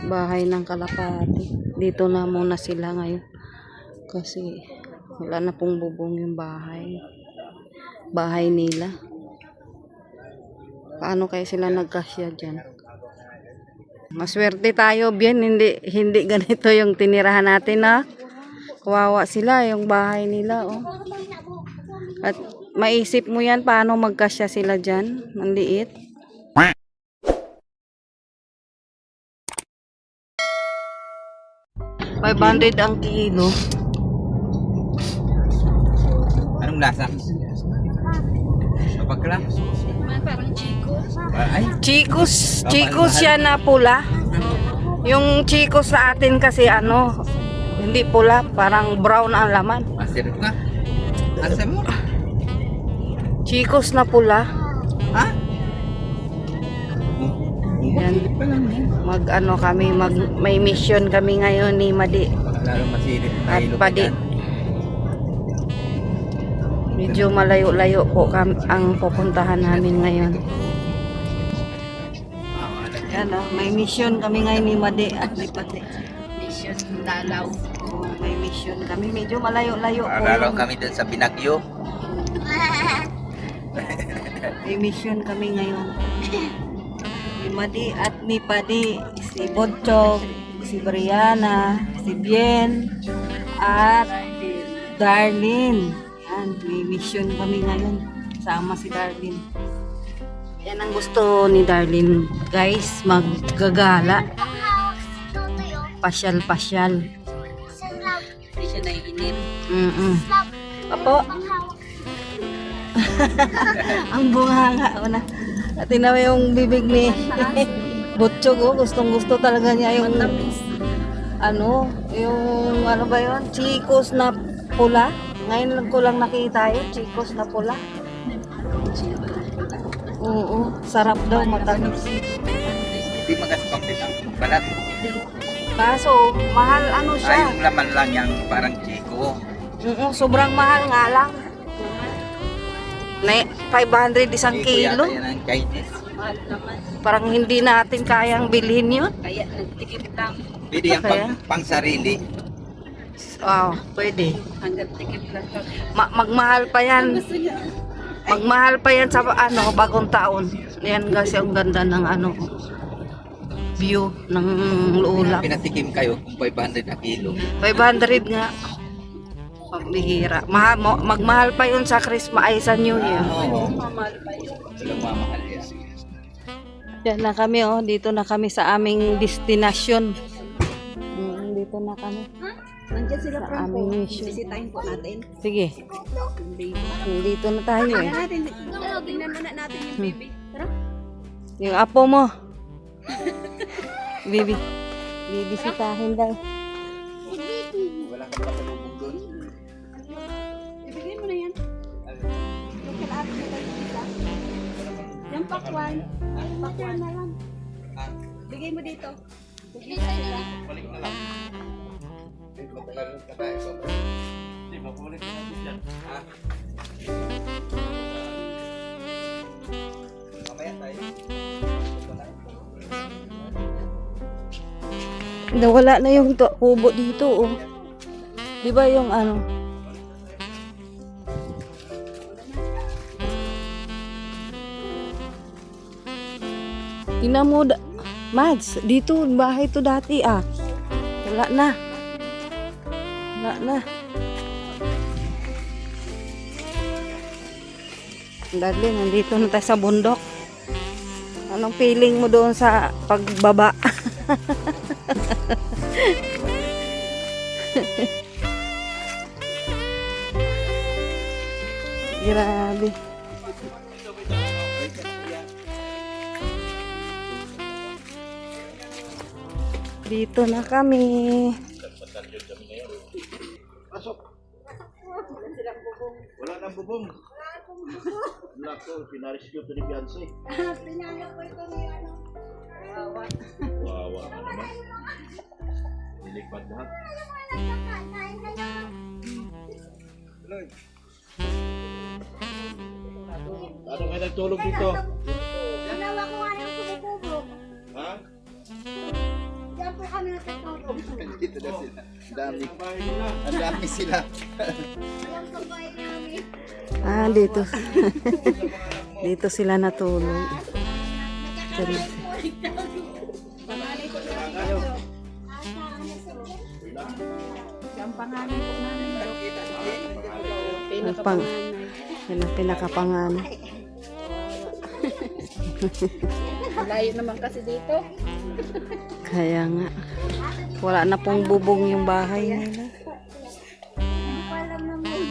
bahay ng kalapati. Dito na muna sila ngayon. Kasi wala na pong bubong yung bahay nila. Paano kaya sila nagkasya dyan? Maswerte tayo, Bien, hindi ganito yung tinirahan natin, ha. Kawawa sila yung bahay nila, oh. At maisip mo yan paano magkasya sila dyan, ang liit. $500 ang kilo. Anong lasa? Kapagla? Parang chicos. Ay, Chicos siya na pula. Yung chicos sa atin kasi hindi pula, parang brown ang laman. masirap nga. Asa mo? Chicos na pula. Ha? Yan. Masilip pa lang yan. May mission kami ngayon ni Madi Lalo masilip. at Mahilo ka Padi. dyan. Medyo malayo-layo po ang pupuntahan namin ngayon. Yan, may mission kami ngayon ni Madi at ni Padi. Mission Dalaw. May mission kami. Medyo malayo-layo po. Lalo kami dun sa Binagyo. May mission kami ngayon. Ni Madi at ni Padi. Si Bodchog, si Brianna, si Bien, at Darlene. Yan, may mission kami ngayon. Sama si Darlene. Yan ang gusto ni Darlene, guys, maggagala. Pasyal-pasyal. Hindi siya naiinip. Apo. Ang bunganga na. At tinawa yung bibig ni Butchog, oh. Gustong-gusto talaga niya yung ano ba yun? Chicos na pula. Ngayon lang ko lang nakita yun, chicos na pula. Oo, sarap daw, matamis. Hindi magaspang din ang balat. Kaso, mahal Ay, siya. yung laman lang yan, parang chiko. Sobrang mahal nga lang. 500 isang Chiko yata kilo. yan ang Chinese. Mahal naman. Parang hindi natin kayang bilhin yun. Kaya nagtikip lang. Pwede yan Kaya? pang sarili. Wow, pwede. Hanggang tikip lang. Magmahal pa yan. Gusto niya. Magmahal pa yan sa bagong taon. Yan kasi ang ganda ng view ng ulap. Pinatikim kayo kung 500 na kilo. 500 nga. Pagbihira. Magmahal pa yun sa Christmas ay sa New Year. Oo. Mamahal pa yun. Walang mamahal yan. Yan na kami, oh. Dito na kami sa aming destinasyon. Dito na kami. Nandiyan sila Sa Franco. aming mission. Bisitahin po natin. Sige. Dito na tayo, eh. Tingnan muna natin yung baby. Tara. Yung apo mo. Bibisitahin daw. Wala kang pasalubong doon. Ibigay mo na yan. Local art na tayo dito. Yung pakwan. Pakwan na lang. Bigay mo dito. Balik na lang. Matagal ka tayo. Hindi, mapulit na natin dyan. Ha? Mamaya tayo. Nawala na yung kubo dito, oh. Di ba yung Tingnan mo, Mads, dito, bahay to dati, ah. Wala na. Wala na. Dali, nandito na tayo sa bundok. Anong feeling mo doon sa pagbaba? Grabe. Dito na kami. Wala nang bubong. Wala ko, pinarescue to ni Beyonce. Pinanap ko ito ni ano. Wawa ka naman. Nilipad lahat. Ano kayo nagtulog dito? Ginawa ko nga yung kumukubo. Ha? nakatulog. Dito na sila. Ang dami. Ang dami sila. Alam ko ba namin? Ah, dito. Dito sila natulog. Nagkakaroon po ito. Panganay ko namin ito. Ang panganay ko namin ito. Pang, yan ang pinakapanganay. Layo naman kasi dito. Kaya nga. Wala na pong bubong yung bahay nila. Hindi ko alam naman.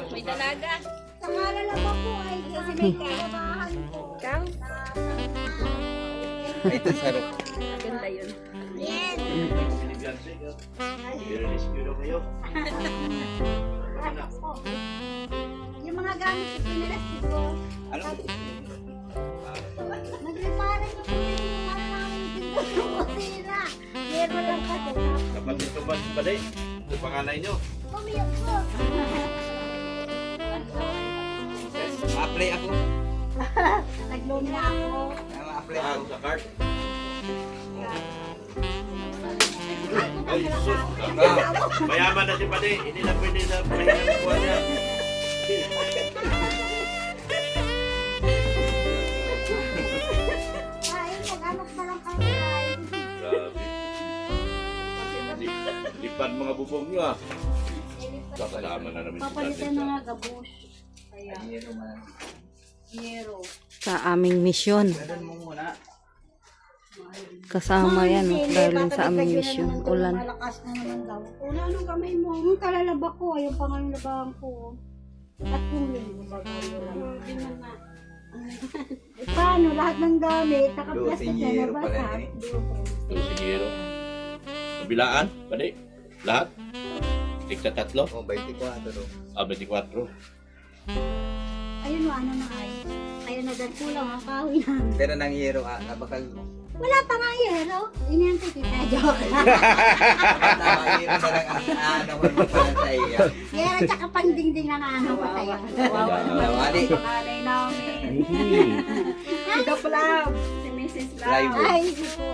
May dalaga. Sangala lang ako ay kasi may kailangan ko. Ikaw? Ito sarap. Ganda yun. Yes. Yung mga gamit ko pinalastik ko. Ano? Nagreparan ko po yung mga namin pinto ng kusina. Meron lang kasi. Dapat ito ba balik? Ito panganay nyo. Pumiyok ko. Ma-apply ako. Nag-loan na ako. Ma-apply Ah, ako. sa card. Ay, sus. Mayaman na si Pade. Hindi na pwede na pahinga ng buwan niya. Ay, nag-anak na lang kami. Grabe. Lipan mga bubong nyo ah. Kasama na namin si Papalitan Pade. mga gabush. Kaya, yero. Sa aming misyon. Ganun mo muna. Kasama yan. Dahil sa aming misyon. Ulan. Malakas na naman daw. Una, anong kamay mo? Ang kalalaba ko. Yung pangalabahan ko. At kuling. Hindi mo na. Eh, paano? Lahat ng gamit. Naka-plastic na Dosingero nabasa. pala eh. Siguro. Kabilaan? Pade? Lahat? Tigsa tatlo? Oh, 24. Ah, 24. Ayun mo, ano na ay. Ayun na, dyan kulang ang kahoy na. Pero nang yero nabakal. Wala pa nga yero. Iniyantay kita. Joke lang. Nang yero na lang ano mo pala sa iyo. Yero tsaka pangdingding na ano pa tayo. Nawali. Pangalay namin. Ito pala. Si Mrs. Live. Ay, hindi po.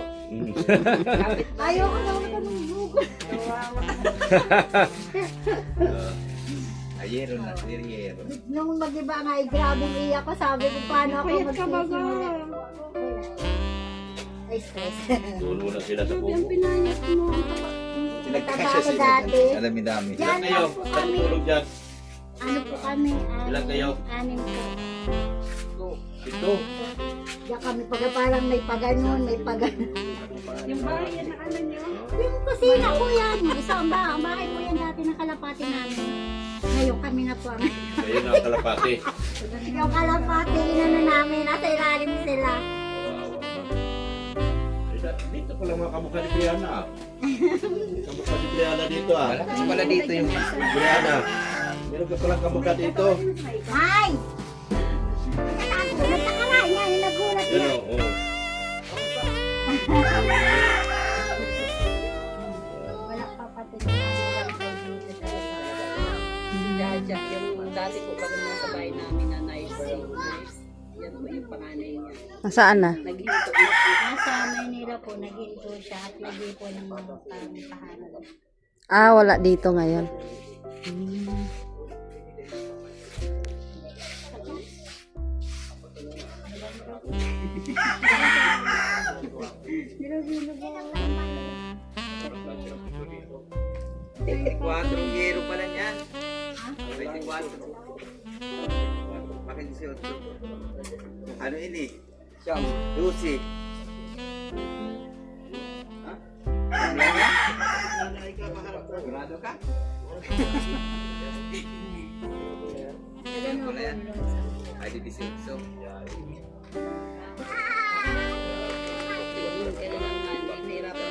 Ayoko na ako ng buko. Ayero na, yero. Nung mag-iba nga, ay grabe iyak ko. Sabi ko, paano ako magsisimula? Ay, stress. Tulo na sila sa bubo. Pinayat mo. Pinagkakasya Trabaho sila. dati. Dami-dami. Diyan Ilan kayo? lang po Saan kami. tulog dyan? Ano po kami? Ilan kayo? Anim po. Ito. Diyan kami pag parang may paganon, may paganon. Yung bahay yan na ano nyo? Yung kusina ko yan. Isang bahay ko yan dati ng kalapati namin. Ngayon kami na po ang Kayo na ang kalapati. yung kalapati, inano namin, nasa ilalim sila. Dito pala mga kamukha ni Brianna ah. Kamukha ni Brianna dito ah. Malakas pala dito yung Brianna. Meron ka palang kamukha dito. Ay! Nagtakaray niya, yung nagulat Yan niya. o. Oh. Wala pa pati. Jaja, yung dati po pag nasa bahay namin na nice. Yan po yung panganay niya. Nasaan na? Naghinto na po. Nasa Maynila po, naghinto siya at nag-ipo ng mga tahanan. Ah, wala dito ngayon. yero pala niyan. 24. Bakit 18? Ano ini? Siyam. 12. Ha? Ano yan? Sigurado ka? Ano yan? Ay, di 18.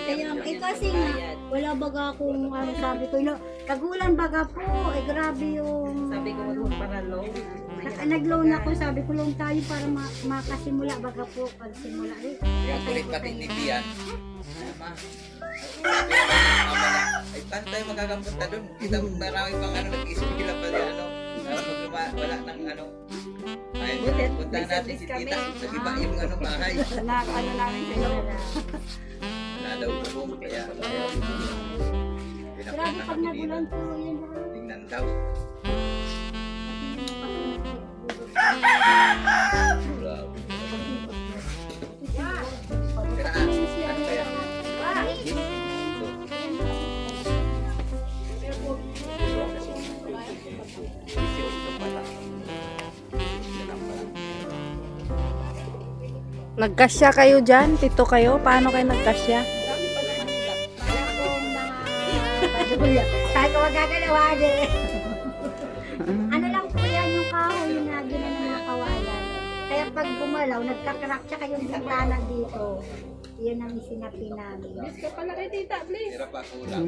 Kaya kasi nga, wala baga akong ano sabi ko, kagulan baga po, eh grabe yung... Sabi ko wag para low. Nag-loan ako, sabi ko loan tayo para makasimula baga po, pagsimula. Yung kulit pati ni Bian. Ma. Sabi naman ng mama niya, ay paano tayo magkakampunta doon? Kita marami pang ano, nag-isip nila pa rin ano. Wala nang ano. Ay, puntahan natin si tita. Sa iba yung ano bahay. Ano namin sa inyo. Wala daw po. Kaya, Grabe pag nagulan po yun. tingnan daw. Kaya, ano kaya? Nagkasya kayo dyan? Pito kayo? Paano kayo nagkasya? Sabi ko magagalawa din. Ano lang po yan yung kahoy na ginano na kawayan. Kaya pag gumalaw, nagkakrak siya kayong bintana dito. Yun ang isinapi namin. Ka pala kay tita, please. Hirap ako lang.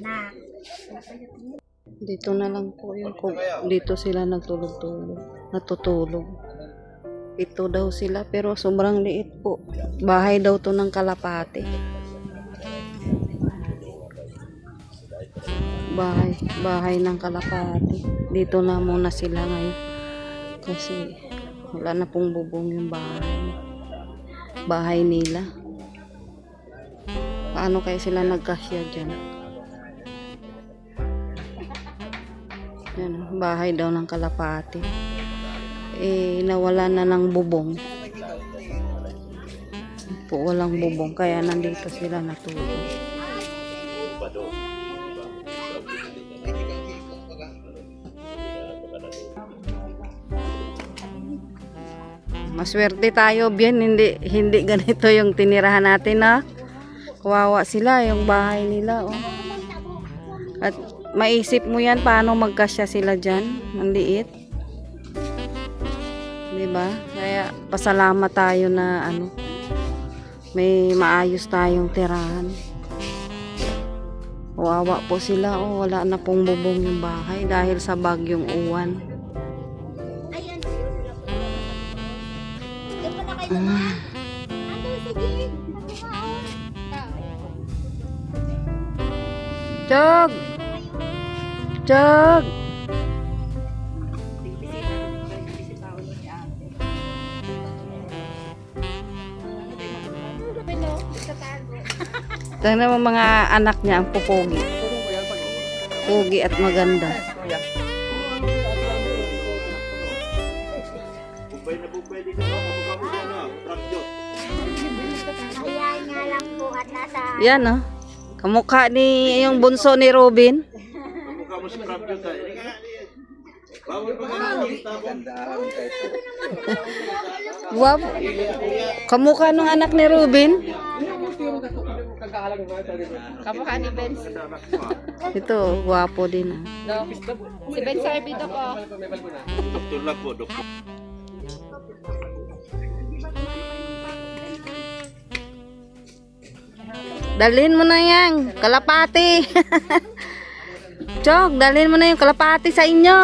Na, Dito na lang po yung dito sila natutulog. Ito daw sila pero sobrang liit po. Bahay daw to ng kalapate. Bahay ng kalapate. Dito na muna sila ngayon. Kasi wala na pong bubong yung bahay nila. Paano kaya sila nagkasya dyan? Yan, bahay daw ng kalapate. Nawala na ng bubong. Walang bubong kaya nandito sila natulog. Maswerte tayo, Bien, hindi ganito yung tinirahan natin, ha. Kawawa sila yung bahay nila, oh. At maisip mo yan paano magkasya sila diyan, ang liit. 'Di ba? Kaya pasalamat tayo na may maayos tayong tirahan. Kawawa po sila, oh, wala na pong bubong yung bahay dahil sa bagyong Uwan. ayan. Diyan pa na kayo naman. Ano, sige. Jog! Jog! Tingnan mo mga anak niya ang pupugi. Pugi at maganda. Ayan nga lang po at nasa Yan, oh. Kamukha ni yung bunso ni Robin. Mukha mo si Prabjot ha. Bawal pa ka Gandaan kayo. Wow. Kamukha nung anak ni Robin. Kamukha ni Ben. Ito, gwapo din, ah. Si Ben Sarbido ko. Doktor lang po, doktor. Dalhin mo na yan, kalapati. Jog, dalhin mo na yung kalapati sa inyo.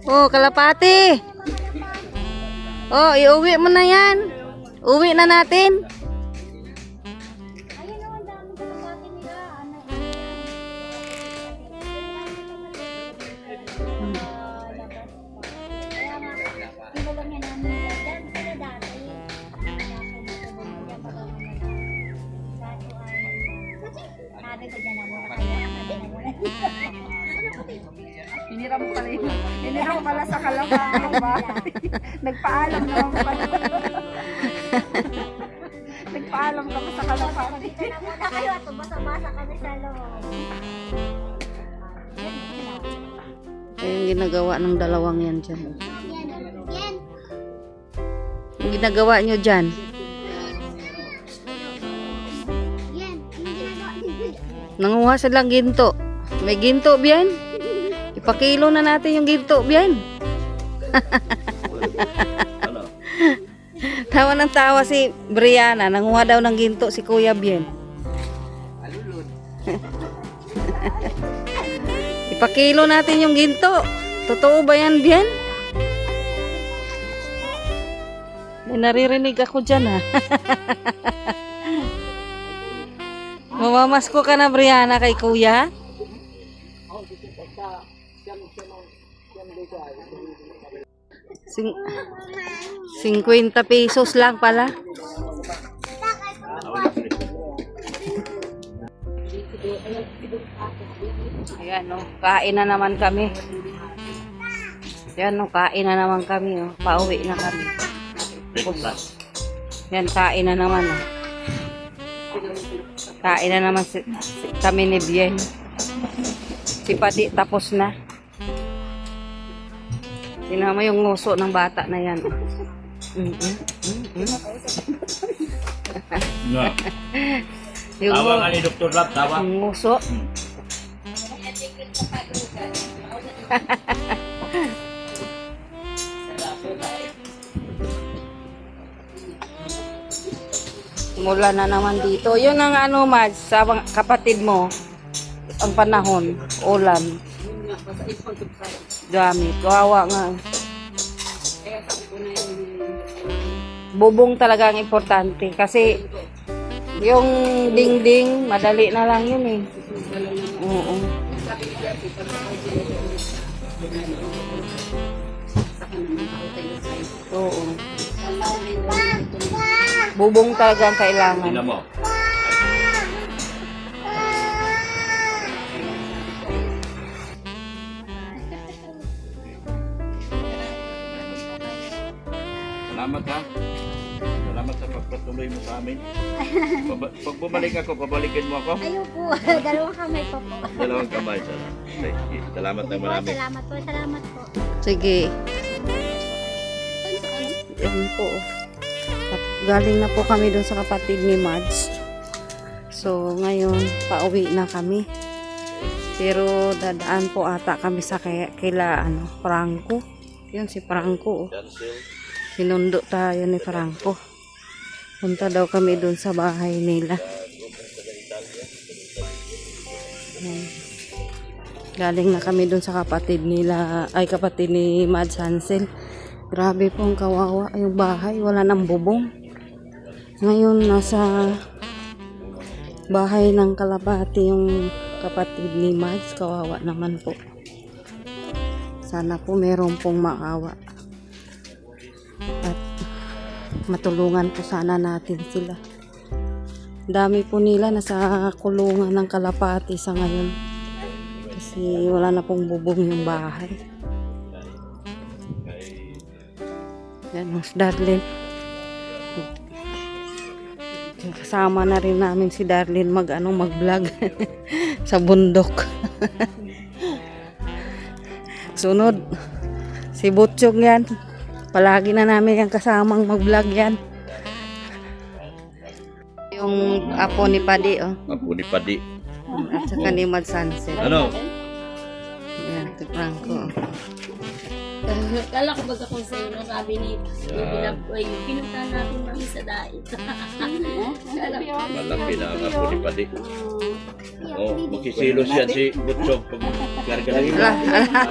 Kalapati. Iuwi mo na yan. Uwi na natin. ayun ang dami ko ng bati nila. Kaya nga, tinulang yan namin. Dahil sila dati. Sabi ko dyan na muna kayo. Hinira mo pala yun. Hinira mo pala sa kalapang bahay. Nagpaalam naman pala. Nagpaalam ka pa sa kalapang. Dito na muna kayo at basa-basa kami sa loob. Ito yung ginagawa ng dalawang yan dyan. Yan. Yung ginagawa nyo dyan. Yan. Yung ginagawa niyo. Nanguha silang ginto. May ginto, Bien. Ipakilo na natin yung ginto, Bien. Tawa ng tawa si Brianna. Nanguha daw ng ginto si Kuya Bien. Ipakilo natin yung ginto. Totoo ba yan, Bien? May naririnig ako dyan, ha. Mamamasko ka na, Brianna, kay Kuya? 50 pesos lang pala. Ayan, oh, kain na naman kami. Ayan, oh, kain na naman kami. Oh. Pauwi na kami. Ayan, kain na naman. Oh. Kain na naman kami ni Bien. Si Padi tapos na. Tingnan mo yung nguso ng bata na yan. Nga. Yung Tawa nga ni Dr. Lab, tawa. yung nguso. Mula na naman dito. Yun ang ano, Mads, sa mga kapatid mo. Ang panahon, ulan. Gamit. Kawawa nga. Bubong talaga ang importante. Kasi yung dingding, madali na lang yun eh. Oo. Oo. Bubong talaga ang kailangan. Tingnan mo. Salamat ha. Salamat sa pagpatuloy mo sa amin. Pag bumalik ako, babalikin mo ako. Ayoko, dalawang kamay pa po. Dalawang kamay. Salamat na marami. Salamat po, salamat po. Sige. Yan po. Galing na po kami doon sa kapatid ni Mads. So, ngayon, pauwi na kami. Pero, dadaan po ata kami sa kila Franco. Yun, si Franco. Oh. Sinundo tayo ni Franco. Punta daw kami doon sa bahay nila. Yan. Galing na kami doon sa kapatid nila, ay kapatid ni Mads Hansel. Grabe pong kawawa yung bahay, wala nang bubong. Ngayon nasa bahay ng Kalapati yung kapatid ni Mads, kawawa naman po. Sana po meron pong maawa. At matulungan po sana natin sila. Dami po nila nasa kulungan ng Kalapati sa ngayon. Kasi wala na pong bubong yung bahay. Yan, Mas Darlene. Kasama na rin namin si Darlene mag-vlog sa bundok. Sunod, si Butchog yan. Palagi na namin yung kasamang mag-vlog yan. Yung apo ni Padi, oh. Apo ni Padi. At saka ni Mads Hansel. Ano? Yan, si Franco. Kala ko baga kung sa'yo na sabi ni pinunta natin mami sa dait. Malaki na ang apo ni Padi. Oh, makisilos yan si Butchog pag karga ng iba.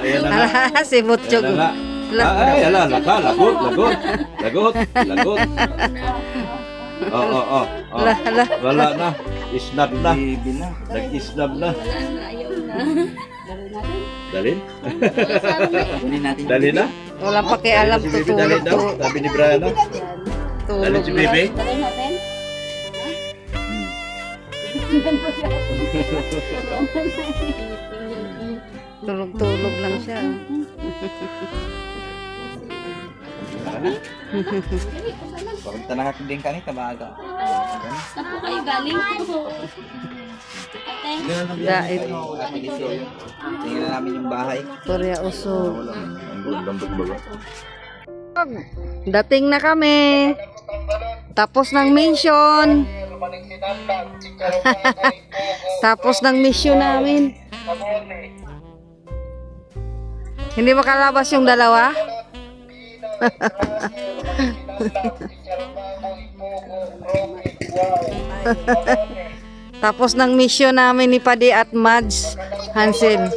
Ayan na nga. Si Butchog. Ayan na nga. Ay, ala, lagot. Oh. Wala na. Isnab na. Nag-isnab na. Ayaw na. Dalin? Dalin na? Wala pa kay alam, Si Bibi dalin daw. Sabi ni Brian na. Dalin tutulog si lang. Bibi. Talay natin? Tulog-tulog lang siya. Pagpunta na natin din kanina, maaga. Saan po kayo galing? Ate? Dait. Tingnan na namin yung bahay. Korea Uso. Lambot ba? Dating na kami. Tapos ng mission. Tapos ng mission namin. Hindi makalabas yung dalawa? Tapos ng mission namin ni Padi at Mads Hansel.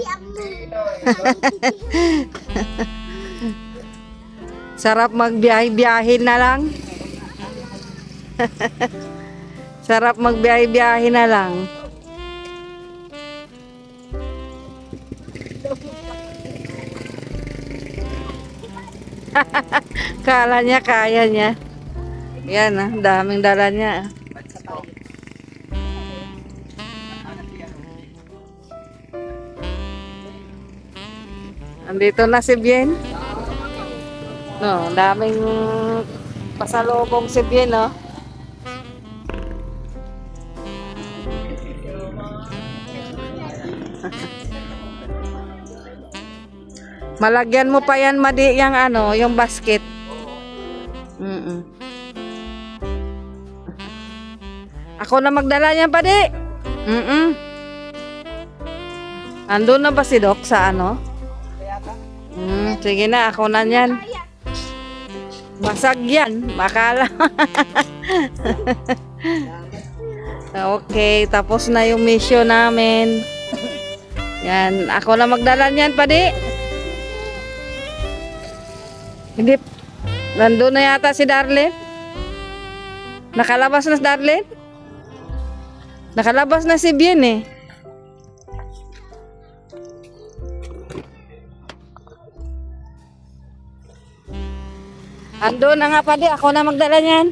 Sarap magbiyahe-biyahe na lang. Sarap magbiyahe-biyahe na lang. Kala niya kaya niya. Yan ah, daming dala niya. Andito na si Bien. No, daming pasalubong si Bien, no? Malagyan mo pa yan, Madi, yung ano, yung basket. Ako na magdala niyan, Padi. Andun na ba si Doc sa ano? Sige na, ako na yan. Basag yan, makala. Okay, tapos na yung mission namin. Yan, ako na magdala niyan, Padi. Hindi, nandun na yata si Darlene. Nakalabas na si Darlene? Nakalabas na si Bien eh. Andun na nga, Padi, ako na magdala niyan.